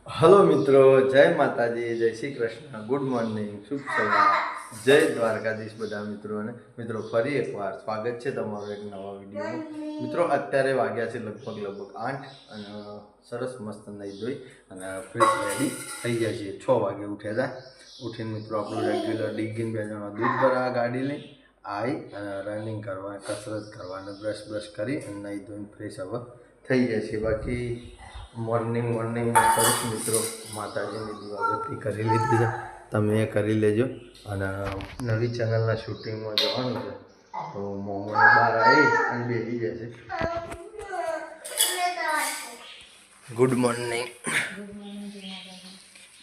Hello મિત્રો, જય માતાજી, જય શ્રી કૃષ્ણ, ગુડ મોર્નિંગ, શુભ સવાર, જય દ્વારકાધીશ બધા મિત્રોને. મિત્રો ફરી એકવાર સ્વાગત છે તમારું એક નવા વિડીયોમાં. મિત્રો અત્યારે વાગ્યા છે લગભગ 8 અને સરસ મસ્ત નહીં ધોઈ અને ફ્રેશ રેડી થઈ ગયા છીએ. 6 વાગે ઉઠ્યા હતા. ઉઠીને મિત્રો આપણું રેગ્યુલર ડીગીન 2 જણા દૂધ ભરાવા ગાડી લઈ આવી અને રનિંગ કરવા, કસરત કરવાનું, બ્રશ કરી અને નહીં ધોઈને ફ્રેશ હવે થઈ જાય છે. બાકી મોર્નિંગ સરસ મિત્રો માતાજીની દીવાબત્તી કરી લીધી છે. તમે એ કરી લેજો. અને નવી ચેનલના શૂટિંગમાં જવાનું છે તો મોમોને બહાર આવી અને બેસી જશે. Good morning.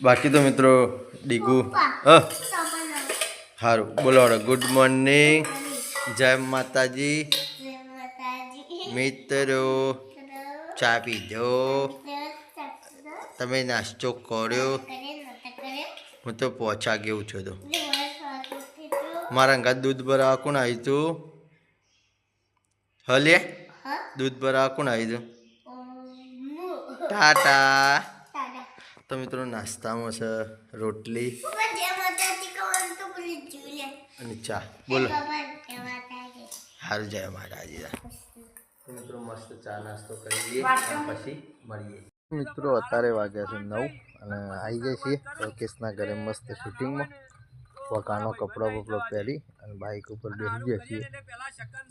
બાકી તો મિત્રો ડીગુ સારું બોલો. ગુડ મોર્નિંગ, જય માતાજી મિત્રો. ચા પીધો? તમે નાસ્તો કર્યો? હું તો પહોંચા ગયું છું. તો મારા ઘર દૂધ ભરાવા કોણ આવ્યું તું? હલે દૂધ ભરાવા કોણ આવ્યું તું? ટાટા. તો મિત્રો નાસ્તામાં છે રોટલી અને ચા. બોલો સારું, જય માતાજી. મિત્રો મસ્ત ચા નાસ્તો કરી લઈએ પછી મળીએ. મિત્રો અત્યારે વાગ્યા છે 9 અને આવી જાય છીએ લોકેશના ઘરે મસ્ત શૂટિંગમાં. વકાનો કપડો પહેરી અને બાઇક ઉપર બેસી ગયા છીએ.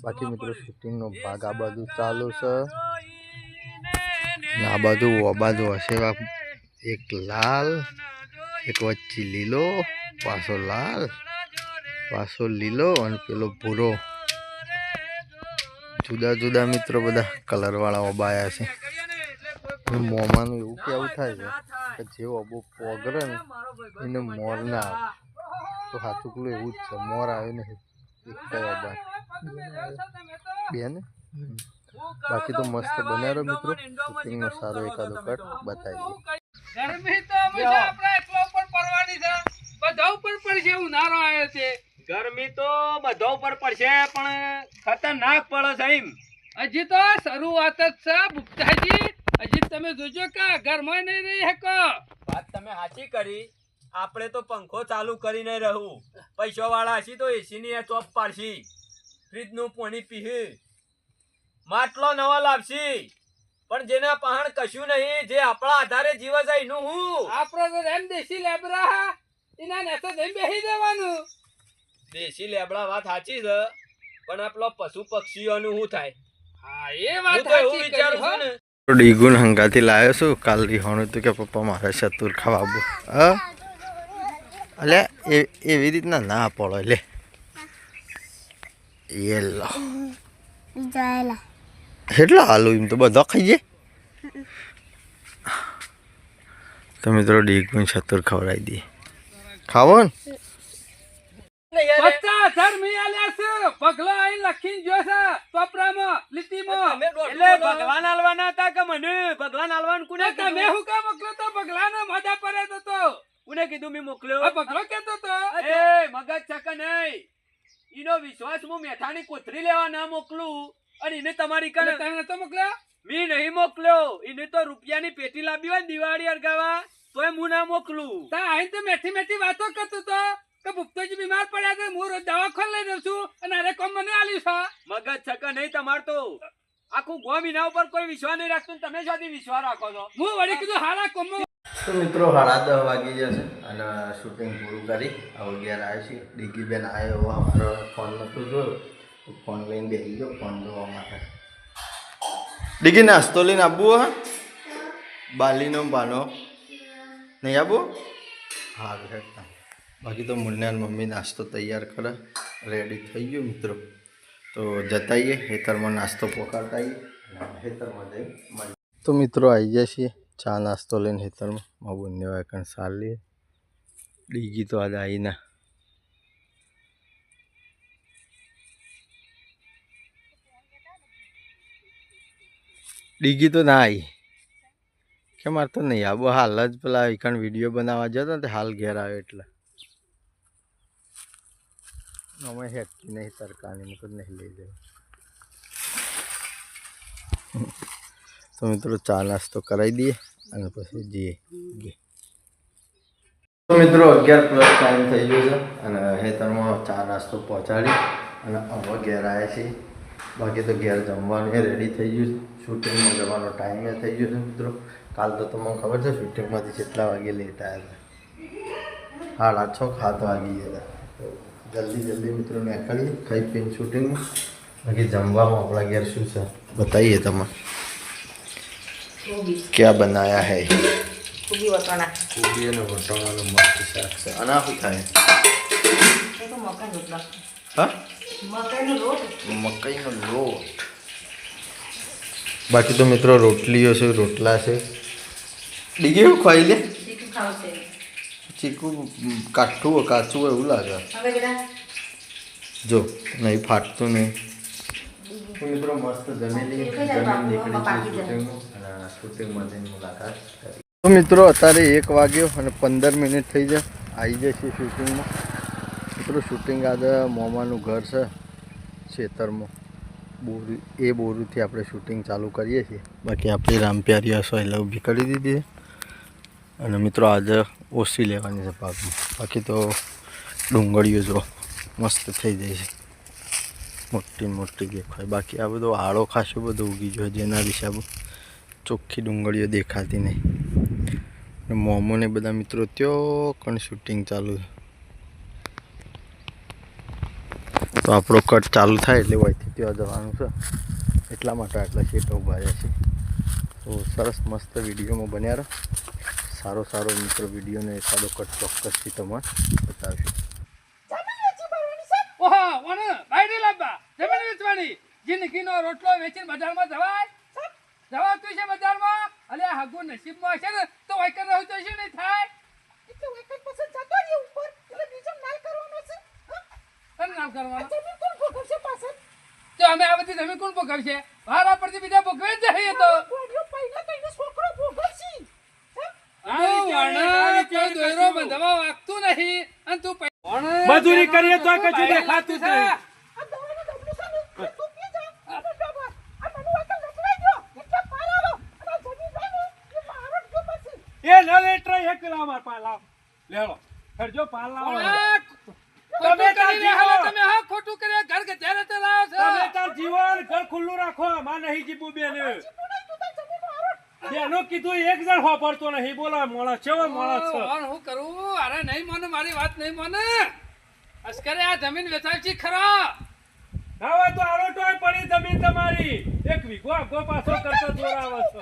બાકી મિત્રો શૂટિંગનો ભાગ આ બાજુ ચાલુ છે ને આ બાજુ હશે એક લાલ, એક વચ્ચે લીલો, પાછો લાલ, પાછો લીલો અને પેલો ભૂરો. જુદા જુદા મિત્રો બધા કલરવાળા ઓબાયા છે. મોમાનું એવું કેવું થાય છે કે જે અબો પોગરે ને એને મોર ના આવે. તો સાચું એવું જ છે, મોર આવે ને એક ઓબા બેન. બાકી તો મસ્ત બનાવ્યો મિત્રો. શૂટિંગનો સારો એકાદો કટ બતાવી દે. ગરમી તો આપણે એટલો ઉપર પડવાની છે, બધા ઉપર પડશે. ઉનાળો આવ્યો છે, ગરમી તો બધા ઉપર પડશે પણ ખતરનાક પડે છે. એમ હજી તો શરૂઆત જ છે ભૂપતાજી. હજી તમે જોજો કે ઘરમાં નહીં રહી શકો. વાત તમે સાચી કરી. આપણે તો પંખો ચાલુ કરીને રહું. પૈસા વાળા હશી તો એસી ની ચોપ પાડશી, ફ્રીજ નું પાણી પીહી, માટલો નવા લાવશી. પણ જેના પહાણ કશું નહીં, જે આપણા આધારે જીવ જાય એનું હું. આપડે તો એમ દેશી લેબરા એના નેતો જઈને બેસી દેવાનું. દેશી લેબડા વાત સાચી છે, પણ આપણો પશુ પક્ષીઓનું શું થાય? હા એ વાત હું તો એવું વિચારું છું ને. ડીગુન હંગાથી લાવ્યો છું. કાલ રીહોણું હતું કે પપ્પા મારે ચતુર ખાવા. એટલે એવી રીતના ના પડો. એટલે એ લો એટલા હાલું એમ તો બધા ખાઈએ. તો મિત્રો ડીગુન ચતુર ખવડાવી દઈએ. ખાવો ને 50,000 મિયાલ્યા છે. પગલો અહીં લખીને જોશે ચોપડામાં લીટીમાં. એટલે ભગવાન આલવાના હતા કે મને? ભગવાન આલવાનું કોને તમે કીધું? હું કામ મોકલ્યો તો? પગલાને મજા પડે તો કોને કીધું મેં મોકલ્યો? આ પગલો કેતો તો એ મગજ છક નહીં. ઈનો વિશ્વાસ હું મેઠાની કોથરી લેવા ના મોકલું અને એને તમારી કને તમે તો મોકલ્યો. મી નહીં મોકલ્યો. એને તો રૂપિયાની પેટી લાવી હોય દિવાળી અરગાવા તોય હું ના મોકલું. તા આઈને તો મેઠી મેઠી વાતો કરતો તો કે ભૂપતોજી બીમાર પડ્યા છે, હું રોજ દવાખાને લઈ જાઉં છું અને અરે કોમ મને આલ્યું છે. મગજ છક નહીં તમાર તો. આખું ગોમ એના ઉપર કોઈ વિશ્વાસ નહીં રાખતું. તમે શાથી વિશ્વાસ રાખો છો? હું વળી કીધું હારા કોમ. તો મિત્રો 10:30 વાગી જશે અને શૂટિંગ પૂરું કરી હવે ઘેર આવ્યો છીએ. ડીગી બેન આવ્યો, અમારો ફોન નહોતું જોયો, ફોન લઈને બેસી ગયો ફોન જોવા માટે. ડીગી નાસ્તો લઈને આપવું? હા, બાલીનો બાનો નહીં આપવું? હા હેઠા. બાકી તો મુન્ના મમ્મી નાસ્તો તૈયાર કરે, રેડી થઈ ગયો મિત્રો. તો જતાઈએ ખેતરમાં નાસ્તો પકાડતા આવીએ અને ખેતરમાં જઈ મળીએ. તો મિત્રો આવી જાય છીએ ચા નાસ્તો લઈને ખેતરમાં. મારા બંને વાયકણ સારી ડીગી તો આજે આવી ના. ડીગી તો ના આવી કે મારે તો નહીં આવો. હાલ જ પેલા એકણ વિડીયો બનાવવા જતો ને હાલ ઘેર આવ્યો એટલે અમે હેઠી નહીં તરકાની મુકત નહીં લઈ જાય. તો મિત્રો ચા નાસ્તો કરાવી દઈએ અને પછી જઈએ. તો મિત્રો 11+ ટાઈમ થઈ ગયો છે અને હેતરમાં ચા નાસ્તો પહોંચાડી અને હવે ઘેર આવ્યા છીએ. બાકી તો ઘેર જમવાનું એ રેડી થઈ ગયું છે. શૂટિંગમાં જવાનો ટાઈમ એ થઈ ગયો છે મિત્રો. કાલ તો તમને ખબર છે શૂટિંગમાંથી કેટલા વાગે લેટ આવ્યા હતા, 6:30 વાગી ગયા હતા. જલ્દી મિત્રો નીકળીએ ખાઈ પીને શૂટિંગમાં. બાકી જમવામાં આપણા ઘેર શું છે બતાવીએ તમે. ક્યાં બનાયા હે? કોબી અને વટાણાનું મસ્ત શાક છે. અને આ શું થાય? હા, મકાઈનો લોટ. બાકી તો મિત્રો રોટલીઓ છે, રોટલા છે. ડીગી એવું ખાઈ લે. ચીકુ કાઠું કાચું એવું લાગે. જો નહીં ફાટતું નહીં. તો મિત્રો મસ્ત જમીન નીકળી શૂટિંગમાં મુલાકાત. તો મિત્રો અત્યારે 1 વાગ્યો અને 15 મિનિટ થઈ જાય. આવી જાય છે શૂટિંગમાં. મિત્રો શૂટિંગ આજે મોમાનું ઘર છે ખેતરમાં બોરી, એ બોરીથી આપણે શૂટિંગ ચાલુ કરીએ છીએ. બાકી આપણી રામપ્યારી સોયલા ઊભી કરી દીધી અને મિત્રો આજે ઓછી લેવાની છે પાકમાં. બાકી તો ડુંગળીઓ જો મસ્ત થઈ જાય છે, મોટી દેખાય. બાકી આ બધો આળો ખાસો બધો ઉગી ગયો જેના હિસાબે ચોખ્ખી ડુંગળીઓ દેખાતી નહીં. મોમોને બધા મિત્રો ત્યાં કણ શૂટિંગ ચાલુ છે. તો આપણો કટ ચાલુ થાય એટલે વહીથી ત્યાં જવાનું છે, એટલા માટે આટલા શેટ ઉભા રહ્યા છે. તો સરસ મસ્ત વિડીયોમાં બન્યા રહો. સારો મિત્રો વિડીયોને એકાદો કટ ચોક્કસથી તમને બતાવીશું. ઓહો ઓને બાયડી લાવવા જમીન વેચવાની. જિંદગીનો રોટલો વેચીને બજારમાં જવાતું છે બજારમાં. અલે હાગુ નસીબમાં હશે ને તો વાયકર રહું તો શું નહીં થાય. એટલે વાયકર પસંદ જતો રહે ઉપર એટલે બીજો નાલ કરવાનો છે. તને નાલ કરવાનો જમીન કોણ ભોગવશે પાછળ? તો અમે આ બધી જમીન કોણ ભોગવશે? ભારા પરથી બીજા ભોગવે જ જઈએ તો પહેલા કઈને છોકરો ભોગવશે. કોઈ દોયરો બંધવા વાગતું નહીં અને તું મજૂરી કરીએ તો કશું દેખાતું જ નહીં. એ ન લેટર એક પેલા માર પા લાવ લેલો ખર્જો પાલ લાવો. તમે હા ખોટું કર્યા ઘર કે ત્યારે તે લાવો છો. તમે તાર જીવન ઘર ખુલ્લું રાખો. માં નહીં જીબુ બેન બેનો કીધું એક જણ વાપરતો નહીં. બોલો મોળા ચેવો મોળા છે. હું કરું? અરે નહીં માને, મારી વાત નહીં માને. અસ્કરે આ જમીન વેચાવી ખરા. હવે તો આરોટોય પડી જમીન તમારી. 1 વીઘો આગો પાછો કરતો જોરાવ છે.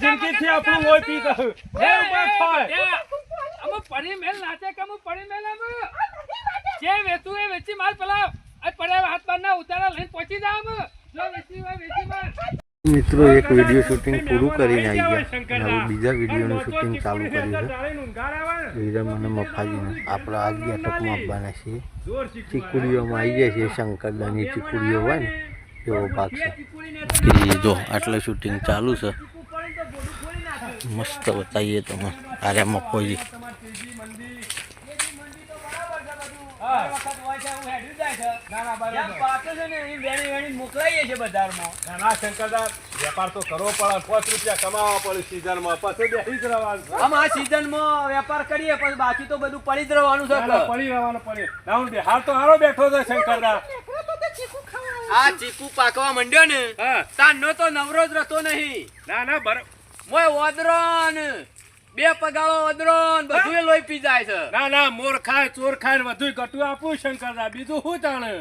જિંદગીથી આપણું હોય પી ગયું. હે ઉભા થાય. અમે પડી મેલ નાચે કે અમે પડી મેલ અમે જે વેચું એ વેચી માલ પેલા આ પડ્યા હાથ બાર ના ઉતારા લઈને પહોંચી જાવ અમે. જો વેચી હોય વેચી માલ. મિત્રો એક વિડીયો શૂટિંગ પૂરું કરીને આવી ગયા અને હવે બીજા વિડીયોનું શૂટિંગ ચાલુ કર્યું છે. હીરા મને મફાજીને આપણે આજ બેઠકમાં આપવાના છીએ. ચીકુડીઓમાં આવી જાય છે, શંકરદાની ચીકુડીઓ હોય ને એવો ભાગ છે. જો આટલું શૂટિંગ ચાલુ છે. મસ્ત બતાવીએ તમે. અરે મફોજી વેપાર તો કરવો પડે. 5 રૂપિયા કમાવા પડે સીઝનમાં. પછી બેસી જ રહેવાનું. આ સીઝનમાં વેપાર કરીએ પછી બાકી તો બધું પડી જ રહેવાનું છે. પડી રહેવાનું પડે. રાઉન્ડ હાલ તો હારો બેઠો છે શંકરદા. આ ચીકુ પાકવા માંડ્યો ને હા તાનો તો નવરો જ રહેતો નહીં. ના બરાબર. મોય ઓદરોન 2 પગાળો ઓદરોન બધું લોહી પી જાય છે. ના મોર ખાય ચોર ખાય ને બધું ગટું આપું શંકરદા. બીજું શું જાણે?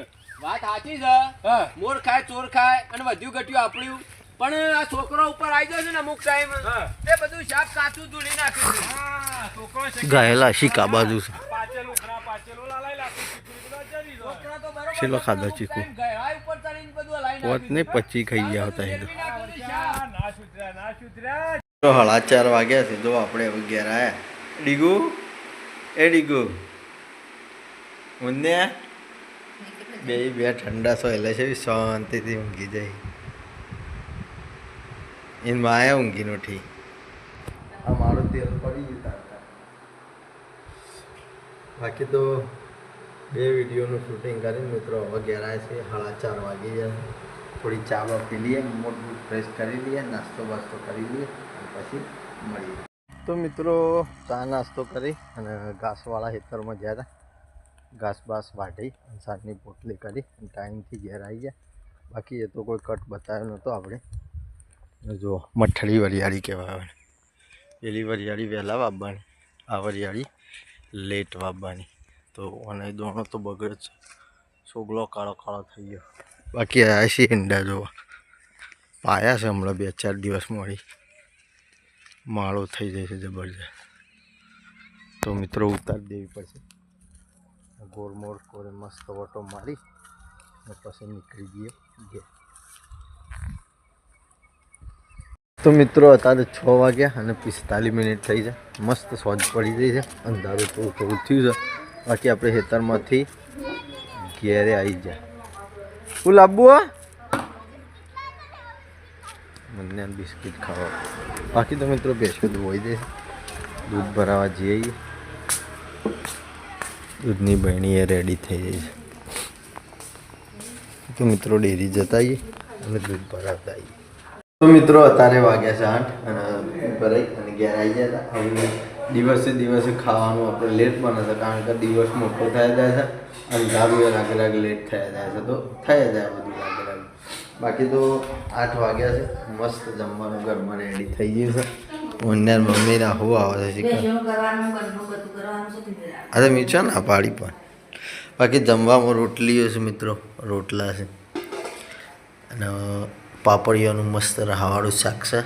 વાત સાચી છે. હા મોર ખાય ચોર ખાય અને બધું ગટ્યું આપણું. પણ આ છોકરો ઉપર આવી જાય છે ને અમુક ટાઈમ હા. તે બધું શાક કાચું ધૂળી નાખે છે. હા છોકરો છે ગાયેલા શીકા બાજુ છે. પાચેલું ખરા પાચેલું લાલાઈ લાગે. છોકરો તો બરોબર શેલો ખાધો ચીકુ? ગયરાઈ ઉપર ચડીને બધું લાઈ પોત ને પછી ખાઈ ગયા હતા એ તો. ના સુધર્યા. તો 4:30 વાગ્યા છે. જો આપણે હવે ઘેર આવ્યા. ડીગુ એ ડીગુ ઊંધે બે ઠંડા સોયલા છે, શાંતિથી ઊંઘી જાય. એની માયા ઊંઘી નઠી. આ મારું તેલ પડી ગયું. બાકી તો 2 વિડીયોનું શૂટિંગ કરીને મિત્રો હવે ઘેર આવ્યા છે. 4:30 વાગી ગયા. થોડી ચા બા પી લઈએ, મોઢું ફ્રેશ કરી લઈએ, નાસ્તો બાસ્તો કરી લઈએ અને પછી મળીએ. તો મિત્રો ચા નાસ્તો કરી અને ઘાસવાળા ખેતરમાં ગયા હતા. ઘાસ બાસ વાઢી અને સાંજની પોટલી કરી અને ટાઈમથી ઘેર આવી ગયા. બાકી એ તો કોઈ કટ બતાવ્યો નહોતો આપણે. જો મઠડી વરિયાળી કહેવાય. પેલી વરિયાળી વહેલા વાવવાની, આ વરિયાળી લેટ વાવવાની. તો અને દોણો તો બગડે જ, સોગલો કાળો કાળો થઈ ગયો. બાકી આવ્યા છે ઈંડા જોવા, પાયા છે હમણાં 2-4 દિવસ મળી, માળો થઈ જાય છે જબરજસ્ત. તો મિત્રો ઉતારી દેવી પડશે. ગોળમોળ કોરે મસ્ત વટો મારી અને પછી નીકળી જઈએ ઘેર. તો મિત્રો અત્યારે 6 વાગ્યા અને 45 મિનિટ થઈ છે. મસ્ત સોજ પડી રહી છે, અંધારું થોડું થોડું થયું છે. બાકી આપણે ખેતરમાંથી ઘેરે આવી જાય. શું લાવવું? મને બિસ્કિટ ખાવા. બાકી તો મિત્રો ભેંસો ધોઈ દે, દૂધ ભરાવા જઈએ. દૂધની બહેણી એ રેડી થઈ જાય છે. તો મિત્રો ડેરી જતા આવીએ અને દૂધ ભરાવતા આવીએ. તો મિત્રો અત્યારે વાગ્યા છે 8 અને ભરાઈ અને ઘેર આવી ગયા હતા. હવે દિવસે ખાવાનું આપણે લેટ બને છે, કારણ કે દિવસ મોટો થયા જાય છે. અંધારું એ લાગે લેટ થયા જાય છે, તો થયા જાય બધું લાગે. બાકી તો 8 વાગ્યા છે. મસ્ત જમવાનું ઘરમાં રેડી થઈ ગયું છે. ઓનલાઈન મમ્મી રાહુ આવે છે. અરે મી છે ને પાડી પણ. બાકી જમવામાં રોટલીઓ છે મિત્રો, રોટલા છે અને પાપડીઓનું મસ્ત રહાવાળું શાક છે,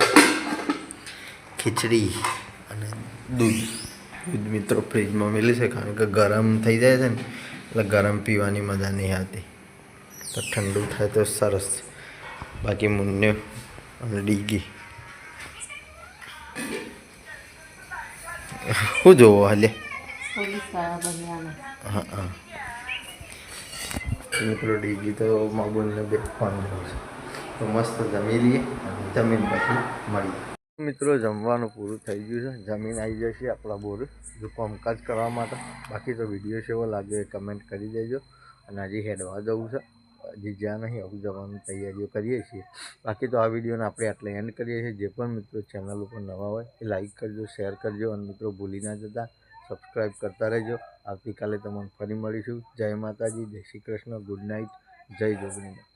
ખીચડી અને દૂધ. દૂધ મિત્રો ફ્રીજમાં મેલી છે, કારણ કે ગરમ થઈ જાય છે ને, એટલે ગરમ પીવાની મજા નહીં આવતી. તો ઠંડુ થાય તો સરસ. બાકી મુન્ને અને ડીગી શું જોવો હાલે? હા હા મિત્રો ડીગી તો માગુલને બે ફોન છે. તો મસ્ત જમી લઈએ અને જમીન પછી મળીએ. મિત્રો જમવાનું પૂરું થઈ ગયું છે. જમીન આવી જશે આપણા બોર જો કામકાજ કરવા માટે. બાકી તો વિડીયો કેવો લાગ્યો એ કમેન્ટ કરી દેજો. અને હજી હેડવા જવું છે, હજી જ્યાં નહીં આવું જવાની તૈયારીઓ કરીએ છીએ. બાકી તો આ વિડીયોને આપણે આટલે એન્ડ કરીએ છીએ. જે પણ મિત્રો ચેનલ ઉપર નવા હોય એ લાઈક કરજો, શેર કરજો અને મિત્રો ભૂલી ના જતા સબસ્ક્રાઈબ કરતા રહેજો. આવતીકાલે તમને ફરી મળીશું. જય માતાજી, જય શ્રી કૃષ્ણ, ગુડ નાઇટ, જય જોગણી.